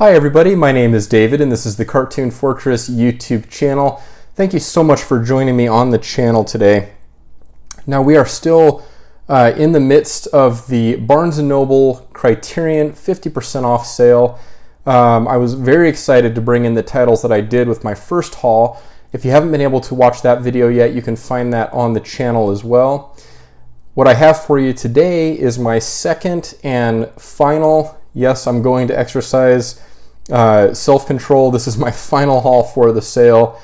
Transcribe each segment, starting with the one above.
Hi everybody, my name is David and this is the Cartoon Fortress YouTube channel. Thank you so much for joining me on the channel today. Now we are still in the midst of the Barnes & Noble Criterion 50% off sale. I was very excited to bring in the titles that I did with my first haul. If you haven't been able to watch that video yet, you can find that on the channel as well. What I have for you today is my second and final, yes, I'm going to exercise self-control. This is my final haul for the sale.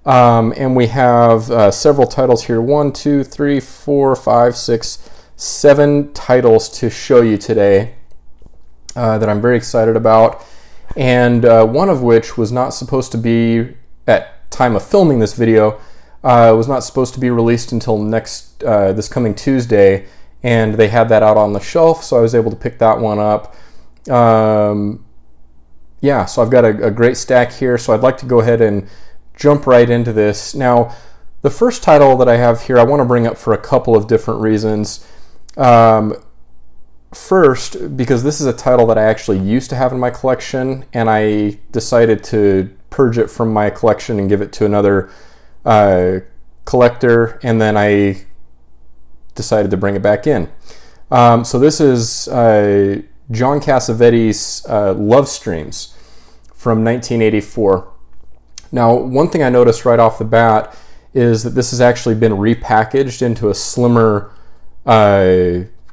And we have several titles here. 1, 2, 3, 4, 5, 6, 7 titles to show you today that I'm very excited about. And one of which was not supposed to be, at time of filming this video, was not supposed to be released until this coming Tuesday, and they had that out on the shelf, so I was able to pick that one up. Yeah, so I've got a great stack here, so I'd like to go ahead and jump right into this. Now, the first title that I have here I want to bring up for a couple of different reasons. First, because this is a title that I actually used to have in my collection, and I decided to purge it from my collection and give it to another collector, and then I decided to bring it back in. So this is John Cassavetes' Love Streams from 1984. Now, one thing I noticed right off the bat is that this has actually been repackaged into a slimmer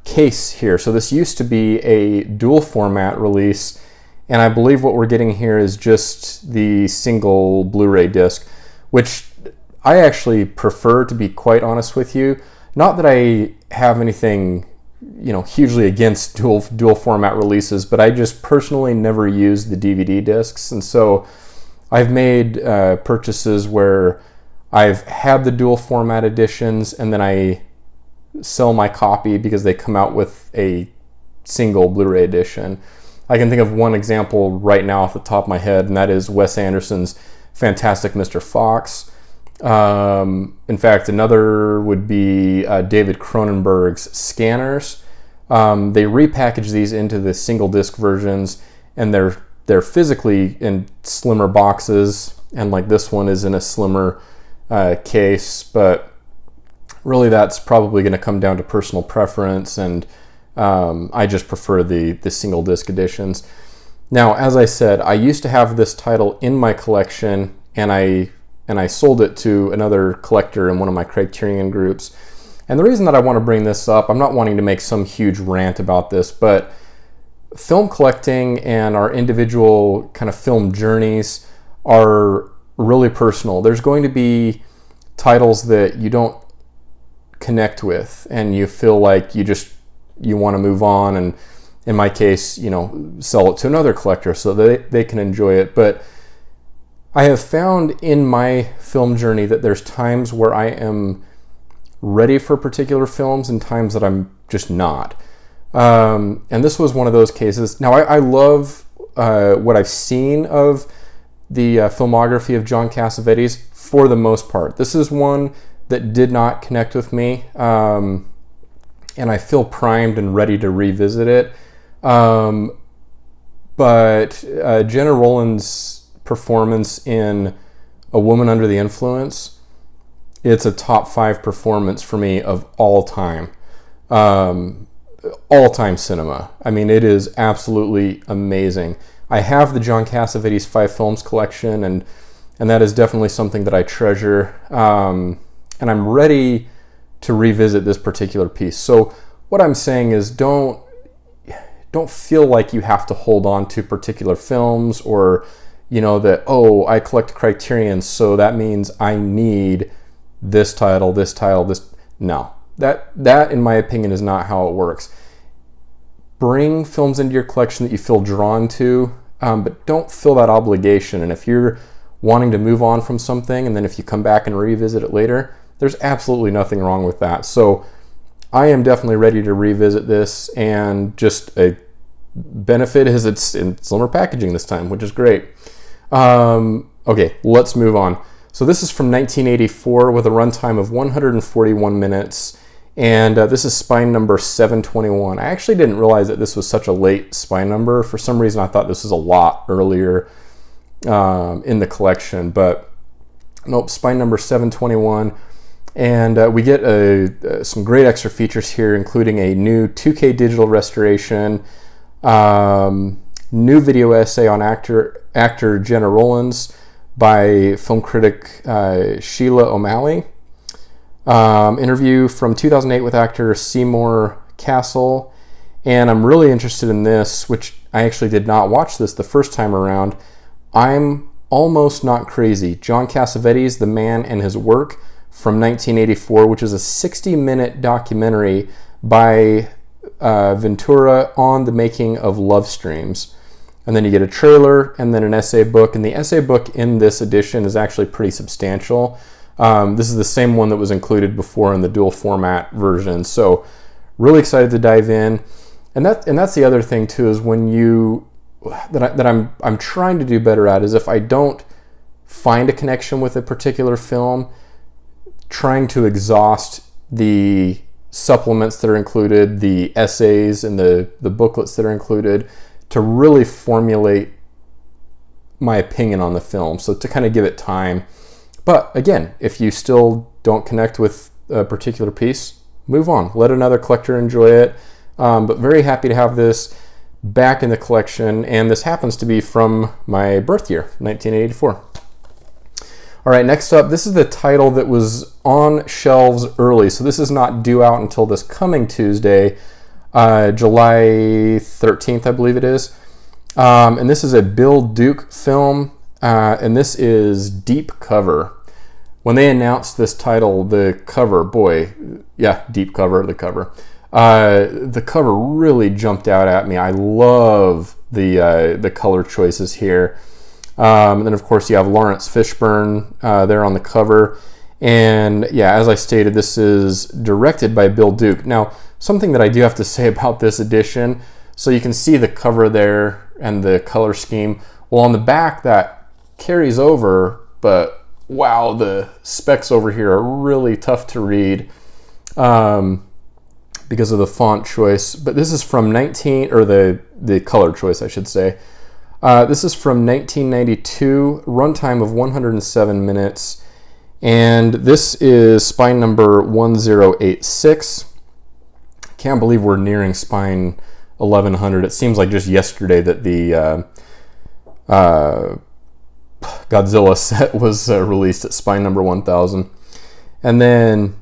case here. So this used to be a dual format release, and I believe what we're getting here is just the single Blu-ray disc, which I actually prefer, to be quite honest with you. Not that I have anything, hugely against dual format releases, but I just personally never use the DVD discs, and so I've made purchases where I've had the dual format editions and then I sell my copy because they come out with a single Blu-ray edition. I can think of one example right now off the top of my head, and that is Wes Anderson's Fantastic Mr. Fox. In fact, another would be David Cronenberg's Scanners. They repackage these into the single disc versions, and they're physically in slimmer boxes, and like this one is in a slimmer case, but really that's probably going to come down to personal preference, and I just prefer the single disc editions. Now, as I said, I used to have this title in my collection, and I sold it to another collector in one of my Criterion groups. And the reason that I want to bring this up, I'm not wanting to make some huge rant about this, but film collecting and our individual kind of film journeys are really personal. There's going to be titles that you don't connect with and you feel like you want to move on, and in my case, sell it to another collector so that they can enjoy it. But I have found in my film journey that there's times where I am ready for particular films and times that I'm just not. And this was one of those cases. Now, I love what I've seen of the filmography of John Cassavetes for the most part. This is one that did not connect with me, and I feel primed and ready to revisit it. But Jenna Rollins' performance in A Woman Under the Influence, it's a top 5 performance for me of all time. All-time cinema. I mean, it is absolutely amazing. I have the John Cassavetes 5 films collection, and that is definitely something that I treasure, and I'm ready to revisit this particular piece. So what I'm saying is don't feel like you have to hold on to particular films, or that, oh, I collect Criterion, so that means I need this title. No. That, in my opinion, is not how it works. Bring films into your collection that you feel drawn to, but don't feel that obligation. And if you're wanting to move on from something, and then if you come back and revisit it later, there's absolutely nothing wrong with that. So I am definitely ready to revisit this, and just a benefit is it's in slimmer packaging this time, which is great. Okay, let's move on. So this is from 1984 with a runtime of 141 minutes. And this is spine number 721. I actually didn't realize that this was such a late spine number. For some reason, I thought this was a lot earlier in the collection, but nope, spine number 721. And we get some great extra features here, including a new 2K digital restoration, new video essay on actor Jenna Rollins by film critic Sheila O'Malley, interview from 2008 with actor Seymour Castle, and I'm really interested in this, which I actually did not watch this the first time around. I'm Almost Not Crazy, John Cassavetes, The Man and His Work, from 1984, which is a 60-minute documentary by Ventura on the making of Love Streams. And then you get a trailer and then an essay book. And the essay book in this edition is actually pretty substantial. This is the same one that was included before in the dual format version. So really excited to dive in. And that's the other thing too, is when I'm trying to do better at is if I don't find a connection with a particular film, trying to exhaust the supplements that are included, the essays and the booklets that are included to really formulate my opinion on the film. So to kind of give it time. But again, if you still don't connect with a particular piece, move on. Let another collector enjoy it. But very happy to have this back in the collection. And this happens to be from my birth year, 1984. All right, next up, this is the title that was on shelves early. So this is not due out until this coming Tuesday, July 13th, I believe it is. And this is a Bill Duke film, and this is Deep Cover. When they announced this title, the cover, Deep Cover, the cover. The cover really jumped out at me. I love the color choices here. And then, of course, you have Lawrence Fishburne there on the cover. And yeah, as I stated, this is directed by Bill Duke. Now, something that I do have to say about this edition, so you can see the cover there and the color scheme. Well, on the back, that carries over, but wow, the specs over here are really tough to read because of the font choice. But this is from the color choice, I should say. This is from 1992, runtime of 107 minutes, and this is spine number 1086. Can't believe we're nearing spine 1100. It seems like just yesterday that the Godzilla set was released at spine number 1000. And then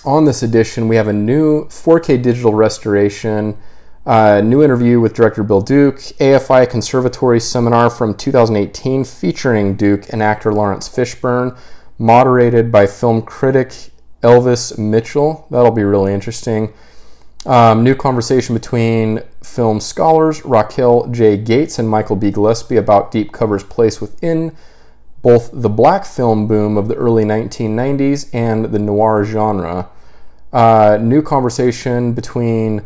on this edition, we have a new 4K digital restoration, new interview with director Bill Duke, AFI Conservatory Seminar from 2018 featuring Duke and actor Lawrence Fishburne, moderated by film critic Elvis Mitchell. That'll be really interesting. New conversation between film scholars Raquel J. Gates and Michael B. Gillespie about Deep Cover's place within both the black film boom of the early 1990s and the noir genre. New conversation between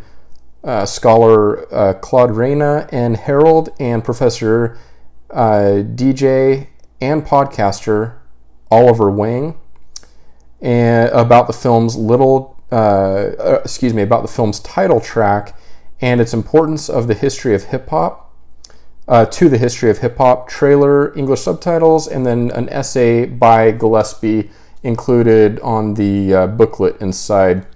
scholar Claude Reyna and Harold and Professor DJ and podcaster Oliver Wang, and about the film's about the film's title track and its importance of the history of hip hop to the history of hip hop. Trailer, English subtitles, and then an essay by Gillespie included on the booklet inside.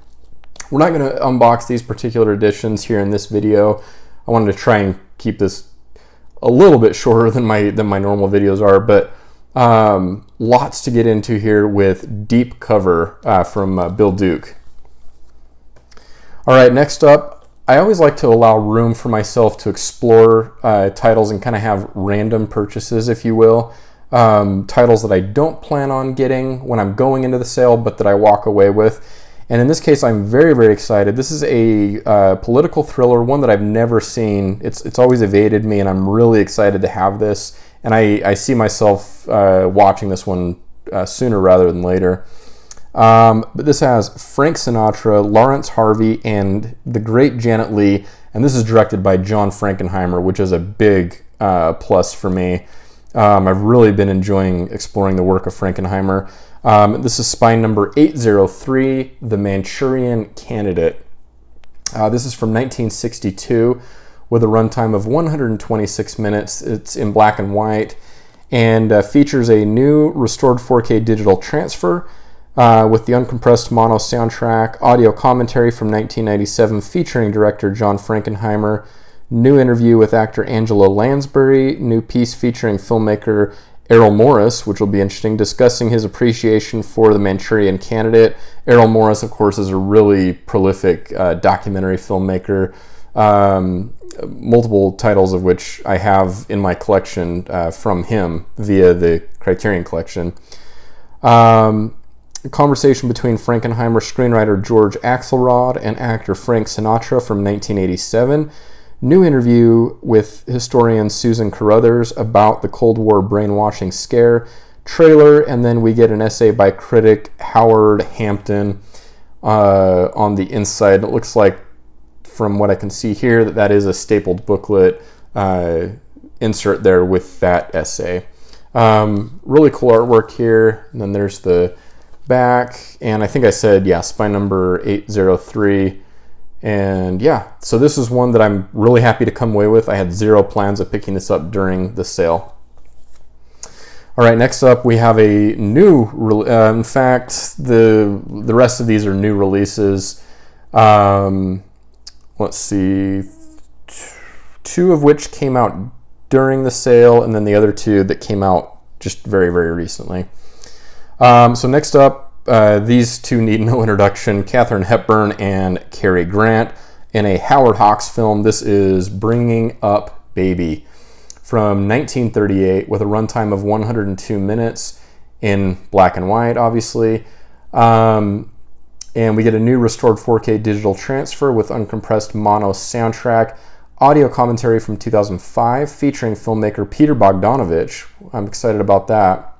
We're not going to unbox these particular editions here in this video. I wanted to try and keep this a little bit shorter than my normal videos are, but lots to get into here with Deep Cover from Bill Duke. All right, next up, I always like to allow room for myself to explore titles and kind of have random purchases, if you will. Titles that I don't plan on getting when I'm going into the sale, but that I walk away with. And in this case, I'm very, very excited. This is a political thriller, one that I've never seen. It's always evaded me, and I'm really excited to have this. And I see myself watching this one sooner rather than later. But this has Frank Sinatra, Lawrence Harvey, and the great Janet Leigh. And this is directed by John Frankenheimer, which is a big plus for me. I've really been enjoying exploring the work of Frankenheimer. This is spine number 803, The Manchurian Candidate. This is from 1962 with a runtime of 126 minutes. It's in black and white and features a new restored 4K digital transfer with the uncompressed mono soundtrack, audio commentary from 1997 featuring director John Frankenheimer, new interview with actor Angela Lansbury, new piece featuring filmmaker Errol Morris, which will be interesting, discussing his appreciation for The Manchurian Candidate. Errol Morris, of course, is a really prolific documentary filmmaker, multiple titles of which I have in my collection from him via the Criterion collection. A conversation between Frankenheimer screenwriter George Axelrod and actor Frank Sinatra from 1987. New interview with historian Susan Carruthers about the Cold War brainwashing scare. Trailer, and then we get an essay by critic Howard Hampton on the inside. It looks like, from what I can see here, that is a stapled booklet insert there with that essay. Really cool artwork here. And then there's the back, and I think I said, yeah, spine number 803. And yeah, so this is one that I'm really happy to come away with. I had zero plans of picking this up during the sale. All right, next up we have a new, in fact, the rest of these are new releases. Let's see, two of which came out during the sale, and then the other two that came out just very, very recently. So next up, these two need no introduction, Katharine Hepburn and Cary Grant in a Howard Hawks film. This is Bringing Up Baby from 1938 with a runtime of 102 minutes in black and white, obviously. And we get a new restored 4K digital transfer with uncompressed mono soundtrack, audio commentary from 2005 featuring filmmaker Peter Bogdanovich. I'm excited about that.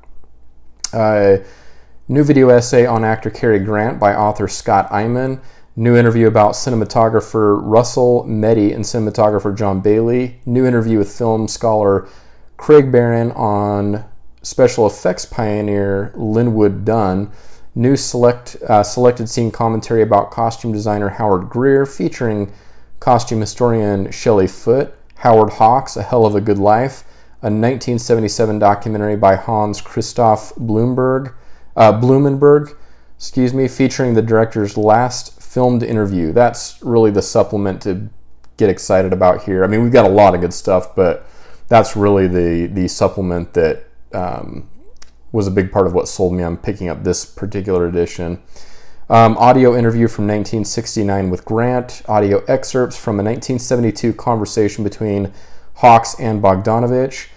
New video essay on actor Cary Grant by author Scott Eyman. New interview about cinematographer Russell Meddy and cinematographer John Bailey. New interview with film scholar Craig Barron on special effects pioneer Linwood Dunn. New selected scene commentary about costume designer Howard Greer featuring costume historian Shelley Foote. Howard Hawks, A Hell of a Good Life. A 1977 documentary by Hans Christoph Blumenberg, featuring the director's last filmed interview. That's really the supplement to get excited about here. I mean, we've got a lot of good stuff, but that's really the supplement that was a big part of what sold me on picking up this particular edition. Audio interview from 1969 with Grant. Audio excerpts from a 1972 conversation between Hawks and Bogdanovich.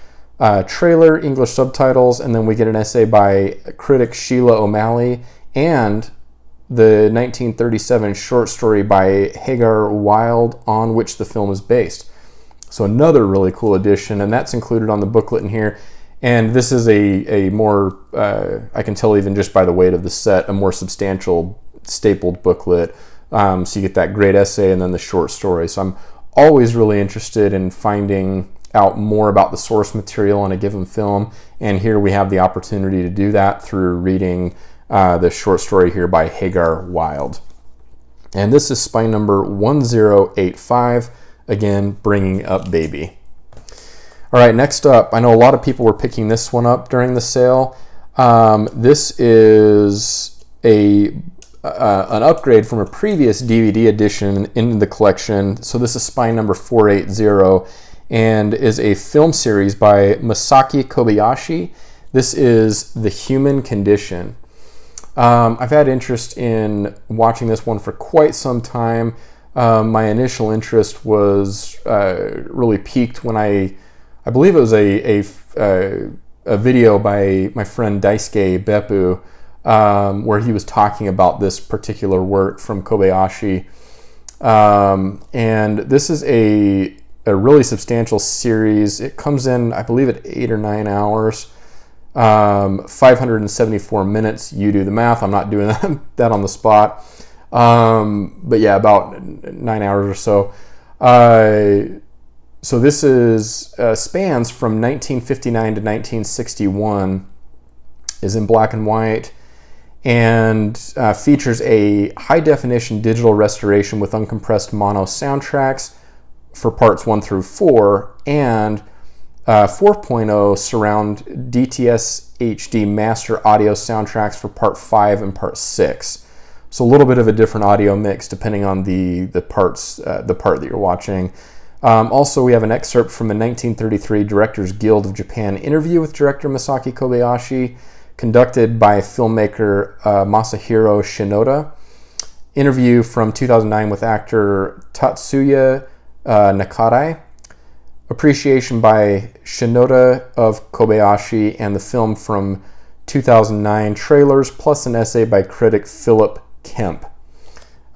Trailer, English subtitles, and then we get an essay by critic Sheila O'Malley and the 1937 short story by Hagar Wilde on which the film is based. So another really cool edition, and that's included on the booklet in here. And this is a more, I can tell even just by the weight of the set, a more substantial stapled booklet. So you get that great essay and then the short story. So I'm always really interested in finding out more about the source material on a given film, and here we have the opportunity to do that through reading the short story here by Hagar Wilde. And this is spine number 1085, again, Bringing Up Baby. All right, next up, I know a lot of people were picking this one up during the sale. This is an upgrade from a previous DVD edition in the collection. So this is spine number 480, and is a film series by Masaki Kobayashi. This is The Human Condition. I've had interest in watching this one for quite some time. My initial interest was really piqued when I believe it was a video by my friend Daisuke Beppu, where he was talking about this particular work from Kobayashi. And this is a really substantial series. It comes in, I believe, at 8 or 9 hours, 574 minutes. You do the math. I'm not doing that on the spot. But yeah, about 9 hours or so. So this is spans from 1959 to 1961, is in black and white, and features a high-definition digital restoration with uncompressed mono soundtracks for parts 1 through 4, and 4.0 surround DTS HD master audio soundtracks for part 5 and part 6. So a little bit of a different audio mix depending on the part that you're watching. Also, we have an excerpt from a 1933 Directors Guild of Japan interview with director Masaki Kobayashi, conducted by filmmaker Masahiro Shinoda. Interview from 2009 with actor Tatsuya Nakarai. Appreciation by Shinoda of Kobayashi and the film from 2009 trailers, plus an essay by critic Philip Kemp.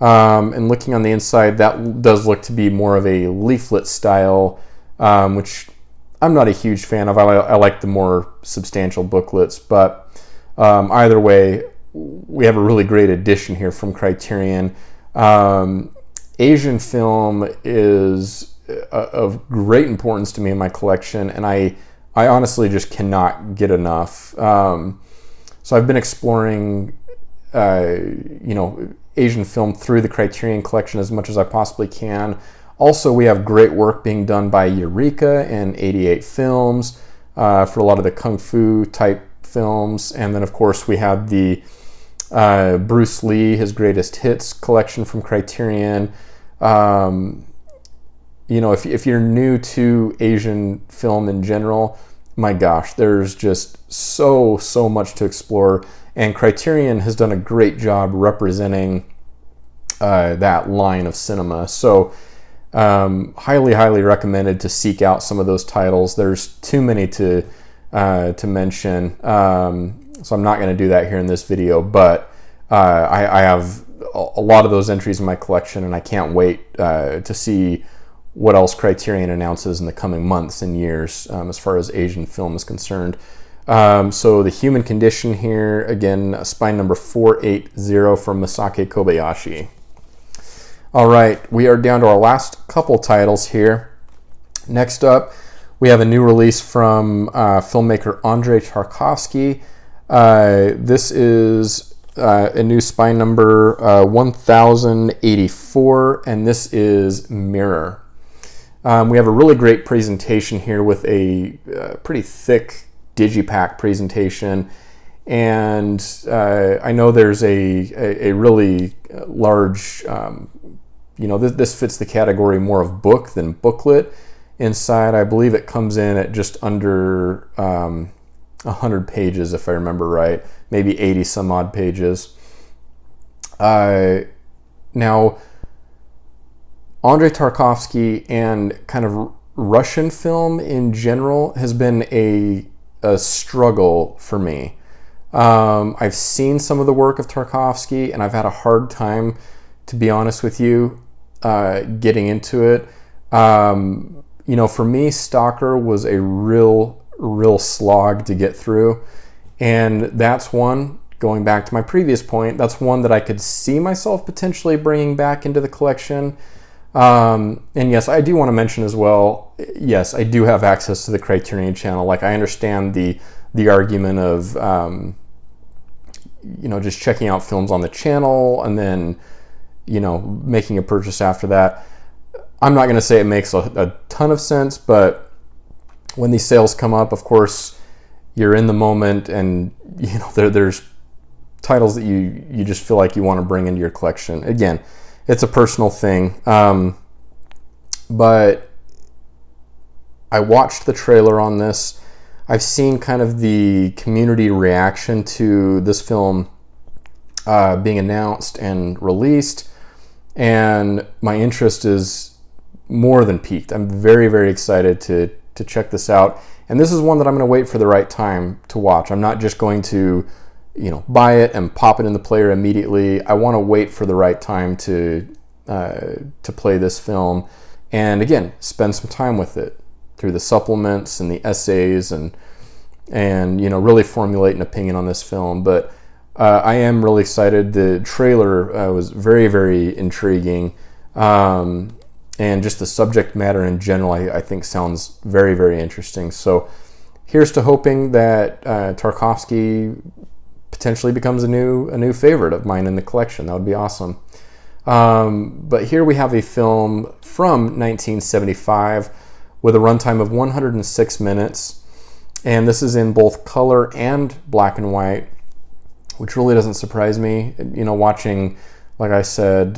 And looking on the inside, that does look to be more of a leaflet style, which I'm not a huge fan of. I like the more substantial booklets, but either way, we have a really great edition here from Criterion. Asian film is of great importance to me in my collection, and I honestly just cannot get enough. So I've been exploring, Asian film through the Criterion collection as much as I possibly can. Also, we have great work being done by Eureka and 88 Films for a lot of the kung fu type films, and then of course we have the Bruce Lee, his greatest hits collection from Criterion. If you're new to Asian film in general, my gosh, there's just so much to explore, and Criterion has done a great job representing that line of cinema. So highly recommended to seek out some of those titles. There's too many to mention, so I'm not going to do that here in this video, but I have a lot of those entries in my collection, and I can't wait to see what else Criterion announces in the coming months and years as far as Asian film is concerned. So the Human Condition here, again, spine number 480 from Masaki Kobayashi. All right, we are down to our last couple titles here. Next up, we have a new release from filmmaker Andrei Tarkovsky. This is a new spine number 1084, and this is Mirror. We have a really great presentation here with a pretty thick digipack presentation, and I know there's a really large, this fits the category more of book than booklet. Inside, I believe it comes in at just under 100 pages, if I remember right, maybe 80 some odd pages. Now, Andrei Tarkovsky and kind of Russian film in general has been a struggle for me. I've seen some of the work of Tarkovsky, and I've had a hard time, to be honest with you, getting into it. For me, Stalker was a real slog to get through, and that's one, going back to my previous point, that's one that I could see myself potentially bringing back into the collection. And yes, I do want to mention as well, yes, I do have access to the Criterion channel. Like, I understand the argument of, just checking out films on the channel and then, making a purchase after that. I'm not going to say it makes a ton of sense, but when these sales come up, of course, you're in the moment, and, there's titles that you just feel like you want to bring into your collection. Again, it's a personal thing, but I watched the trailer on this. I've seen kind of the community reaction to this film being announced and released, and my interest is more than piqued. I'm very excited to check this out, and this is one that I'm going to wait for the right time to watch. I'm not just going to buy it and pop it in the player immediately. I want to wait for the right time to play this film, and again, spend some time with it through the supplements and the essays, and really formulate an opinion on this film. But I am really excited. The trailer was very intriguing, and just the subject matter in general, I think sounds very interesting. So here's to hoping that Tarkovsky potentially becomes a new favorite of mine in the collection. That would be awesome. But here we have a film from 1975 with a runtime of 106 minutes. And this is in both color and black and white, which really doesn't surprise me. You know, watching, like I said,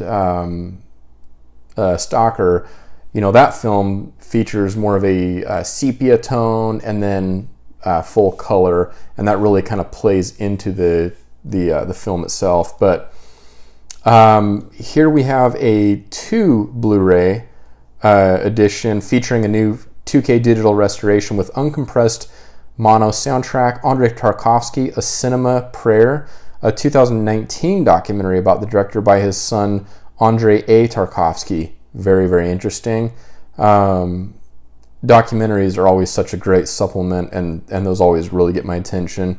Stalker, you know, that film features more of a sepia tone and then full color, and that really kind of plays into the film itself. But here we have a 2 Blu-ray edition featuring a new 2K digital restoration with uncompressed mono soundtrack, Andrei Tarkovsky, A Cinema Prayer, a 2019 documentary about the director by his son Andrei A. Tarkovsky. Very, very interesting. Documentaries are always such a great supplement, and those always really get my attention.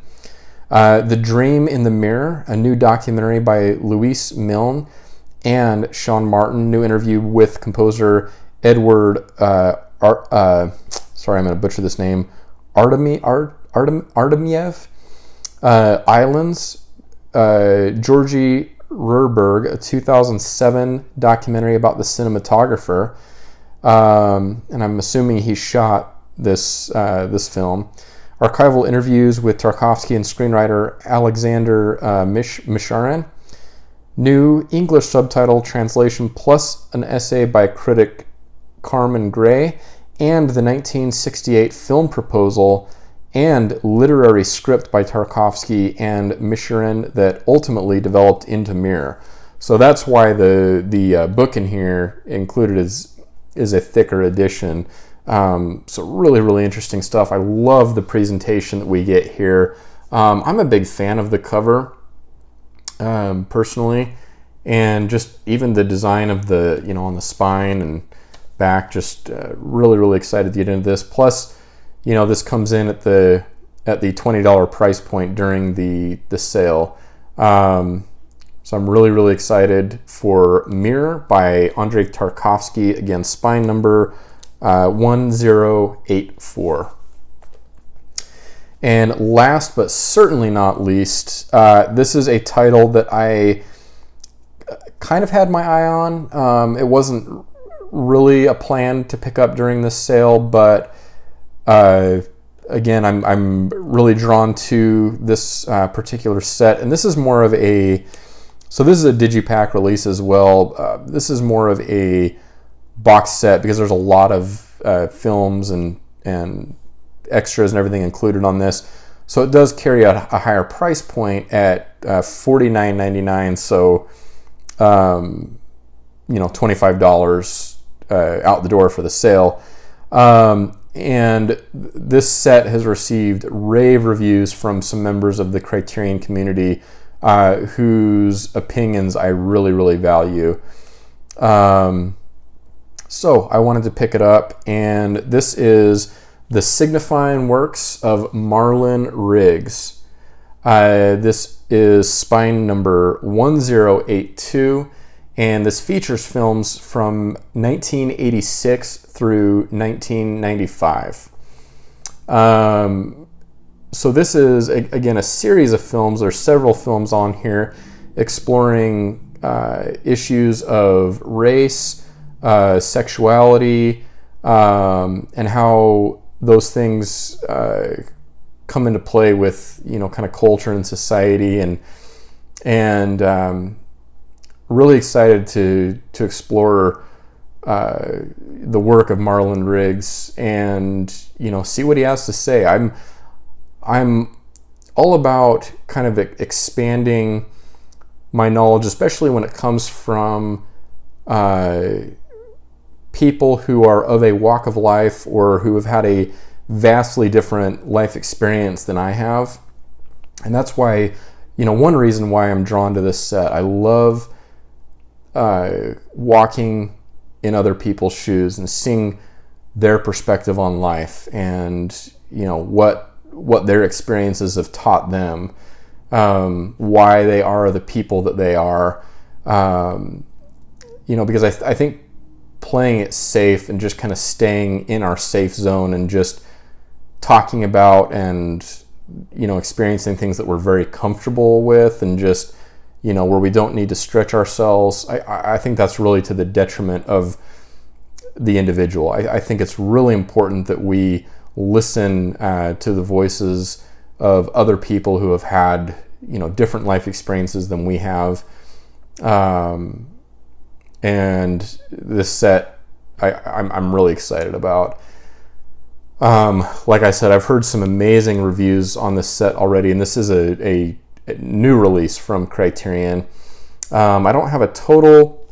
The Dream in the Mirror, a new documentary by Louise Milne and Sean Martin, new interview with composer Edward, sorry, I'm going to butcher this name, Artemiev. Islands, Georgi Rurberg, a 2007 documentary about the cinematographer, and I'm assuming he shot this film. Archival interviews with Tarkovsky and screenwriter Alexander Misharin. New English subtitle translation plus an essay by critic Carmen Gray, and the 1968 film proposal and literary script by Tarkovsky and Misharin that ultimately developed into Mirror. So that's why the book in here included is a thicker edition. So really, really interesting stuff. I love the presentation that we get here. I'm a big fan of the cover, personally, and just even the design of the, you know, on the spine and back, just really, really excited to get into this. Plus, you know, this comes in at the $20 price point during the sale. So I'm really, really excited for Mirror by Andrei Tarkovsky. Again, spine number 1084. And last but certainly not least, this is a title that I kind of had my eye on. It wasn't really a plan to pick up during this sale, but again, I'm really drawn to this particular set, and this is more of a, so this is a digipack release as well. This is more of a box set because there's a lot of films and extras and everything included on this. So it does carry a higher price point at $49.99. So you know, $25 out the door for the sale. And this set has received rave reviews from some members of the Criterion community whose opinions I really, really value. So I wanted to pick it up, and this is The Signifying Works of Marlin Riggs. This is spine number 1082. And this features films from 1986 through 1995. So this is, again, a series of films. There's several films on here exploring issues of race, sexuality, and how those things come into play with, you know, kind of culture and society, and really excited to explore the work of Marlin Riggs and, you know, see what he has to say. I'm all about kind of expanding my knowledge, especially when it comes from people who are of a walk of life or who have had a vastly different life experience than I have. And that's why, you know, one reason why I'm drawn to this set. I love walking in other people's shoes and seeing their perspective on life, and, you know, what their experiences have taught them, why they are the people that they are, you know, because I think playing it safe and just kind of staying in our safe zone and just talking about and experiencing things that we're very comfortable with, and just, where we don't need to stretch ourselves. I think that's really to the detriment of the individual. I think it's really important that we listen to the voices of other people who have had, different life experiences than we have. And this set, I'm really excited about. Like I said, I've heard some amazing reviews on this set already, and this is a new release from Criterion. I don't have a total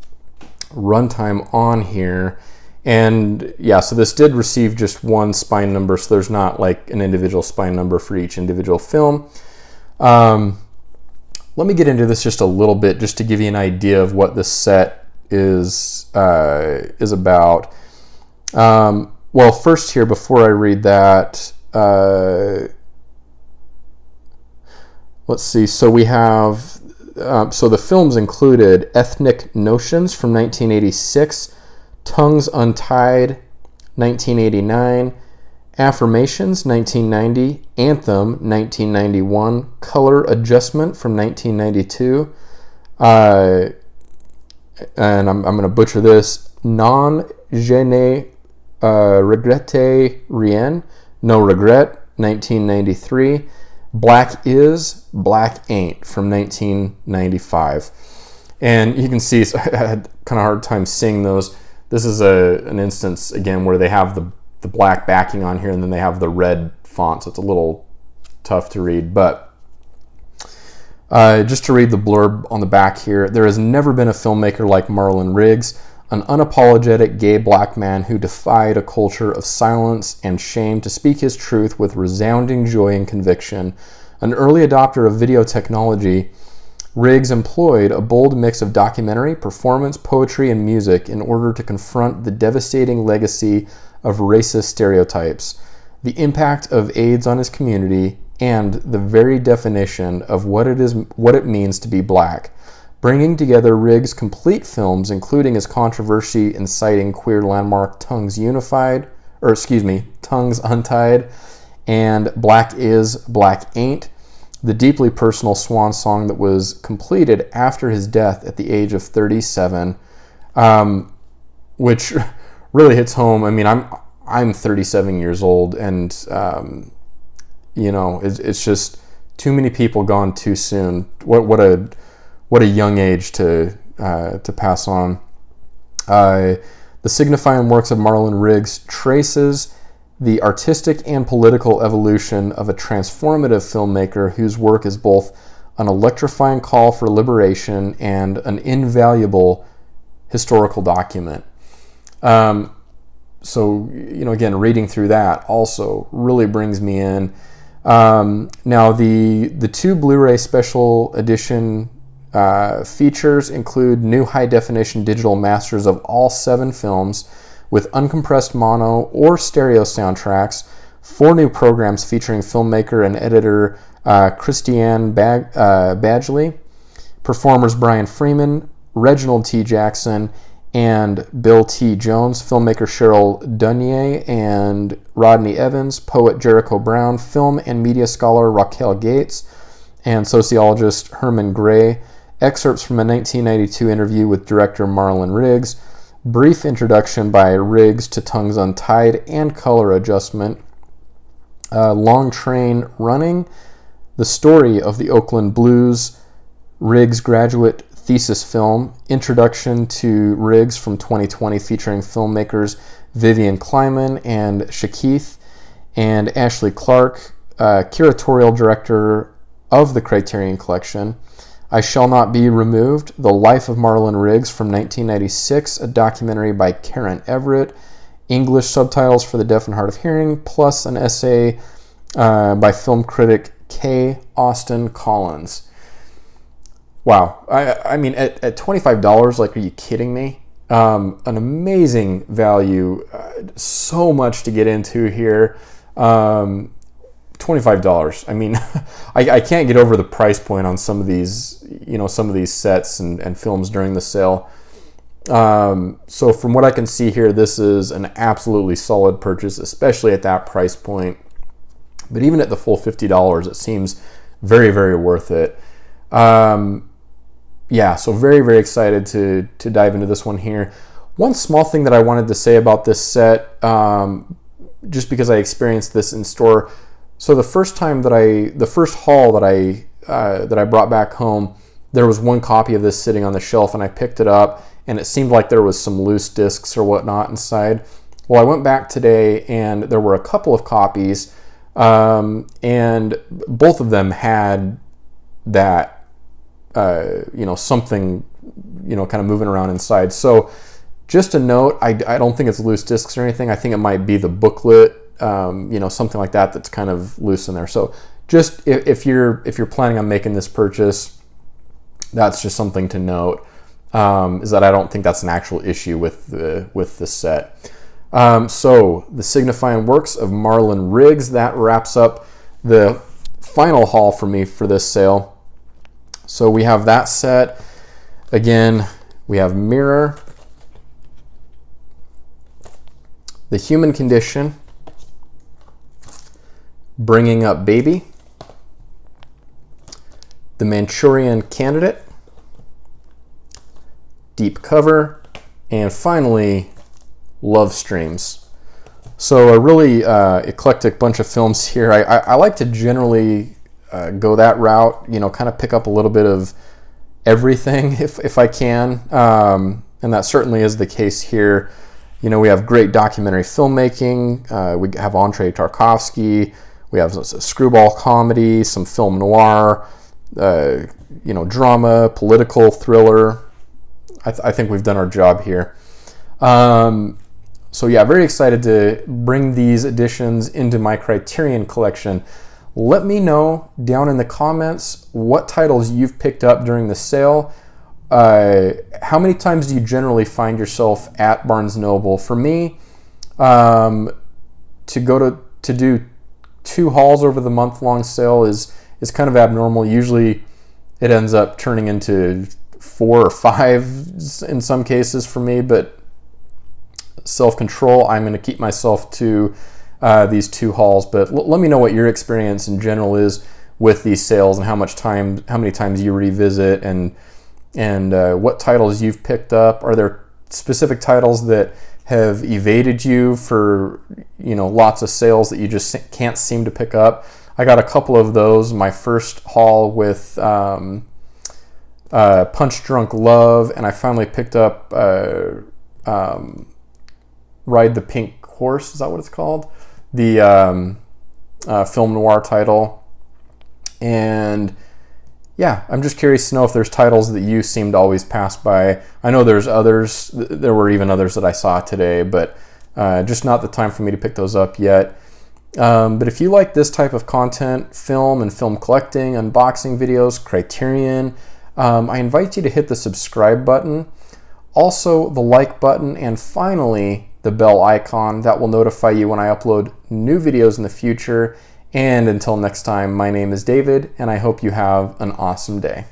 runtime on here, and yeah, so this did receive just one spine number, so there's not like an individual spine number for each individual film. Let me get into this just a little bit, just to give you an idea of what this set is about. Well, first here, before I read that, let's see. So we have, so the films included Ethnic Notions from 1986, Tongues Untied, 1989, Affirmations, 1990, Anthem, 1991, Color Adjustment from 1992, and I'm going to butcher this, Non Je ne regrette rien, No Regret, 1993, Black Is, Black Ain't from 1995. And you can see, so I had kind of hard time seeing those. This is an instance, again, where they have the black backing on here, and then they have the red font, so it's a little tough to read. But just to read the blurb on the back here, there has never been a filmmaker like Marlin Riggs, an unapologetic gay black man who defied a culture of silence and shame to speak his truth with resounding joy and conviction. An early adopter of video technology, Riggs employed a bold mix of documentary, performance, poetry, and music in order to confront the devastating legacy of racist stereotypes, the impact of AIDS on his community, and the very definition of what it means to be black. Bringing together Riggs' complete films, including his controversy inciting queer landmark Tongues Untied, and Black Is, Black Ain't, the deeply personal swan song that was completed after his death at the age of 37, which really hits home. I mean, I'm 37 years old, and it's just too many people gone too soon. What a young age to pass on. The signifying works of Marlin Riggs traces the artistic and political evolution of a transformative filmmaker whose work is both an electrifying call for liberation and an invaluable historical document. So, again, reading through that also really brings me in. Now, the two Blu-ray special edition features include new high-definition digital masters of all 7 films with uncompressed mono or stereo soundtracks, 4 new programs featuring filmmaker and editor Criterion Badgley, performers Brian Freeman, Reginald T. Jackson, and Bill T. Jones, filmmaker Cheryl Dunye and Rodney Evans, poet Jericho Brown, film and media scholar Raquel Gates, and sociologist Herman Gray. Excerpts from a 1992 interview with director Marlin Riggs, brief introduction by Riggs to Tongues Untied and Color Adjustment, Long Train Running, the story of the Oakland Blues, Riggs graduate thesis film, introduction to Riggs from 2020 featuring filmmakers Vivian Kleiman and Shakith, and Ashley Clark, curatorial director of the Criterion Collection. I Shall Not Be Removed, The Life of Marlin Riggs from 1996, a documentary by Karen Everett, English subtitles for the deaf and hard of hearing, plus an essay by film critic K. Austin Collins. Wow. I mean, at $25, like, are you kidding me? An amazing value. So much to get into here. $25. I mean, I can't get over the price point on some of these, sets and films during the sale. So from what I can see here, this is an absolutely solid purchase, especially at that price point. But even at the full $50, it seems very, very worth it. Yeah, so very, very excited to dive into this one here. One small thing that I wanted to say about this set, just because I experienced this in store. So the first haul that I brought back home, there was one copy of this sitting on the shelf, and I picked it up, and it seemed like there was some loose discs or whatnot inside. Well, I went back today, and there were a couple of copies, and both of them had that, something, kind of moving around inside. So just a note, I don't think it's loose discs or anything. I think it might be the booklet, something like that that's kind of loose in there. So just if you're planning on making this purchase, that's just something to note, is that I don't think that's an actual issue with the set. So the Signifying Works of Marlin Rigs, that wraps up the final haul for me for this sale. So we have that set. Again, we have Mirror, The Human Condition, Bringing Up Baby, The Manchurian Candidate, Deep Cover, and finally, Love Streams. So a really eclectic bunch of films here. I like to generally go that route, kind of pick up a little bit of everything if I can, and that certainly is the case here. We have great documentary filmmaking. We have Andrei Tarkovsky. We have a screwball comedy, some film noir, drama, political thriller. I think we've done our job here. So yeah, very excited to bring these additions into my Criterion collection. Let me know down in the comments what titles you've picked up during the sale. How many times do you generally find yourself at Barnes & Noble? For me, to do 2 hauls over the month-long sale is kind of abnormal. Usually it ends up turning into 4 or 5 in some cases for me, but self-control, I'm going to keep myself to these 2 hauls. But let me know what your experience in general is with these sales, and how many times you revisit, and what titles you've picked up. Are there specific titles that have evaded you for lots of sales that you just can't seem to pick up? I got a couple of those. My first haul with Punch Drunk Love, and I finally picked up Ride the Pink Horse. Is that what it's called? The film noir title. And yeah, I'm just curious to know if there's titles that you seem to always pass by. I know there's others. There were even others that I saw today, but just not the time for me to pick those up yet. But if you like this type of content, film and film collecting, unboxing videos, Criterion, I invite you to hit the subscribe button, also the like button, and finally the bell icon. That will notify you when I upload new videos in the future. And until next time, my name is David, and I hope you have an awesome day.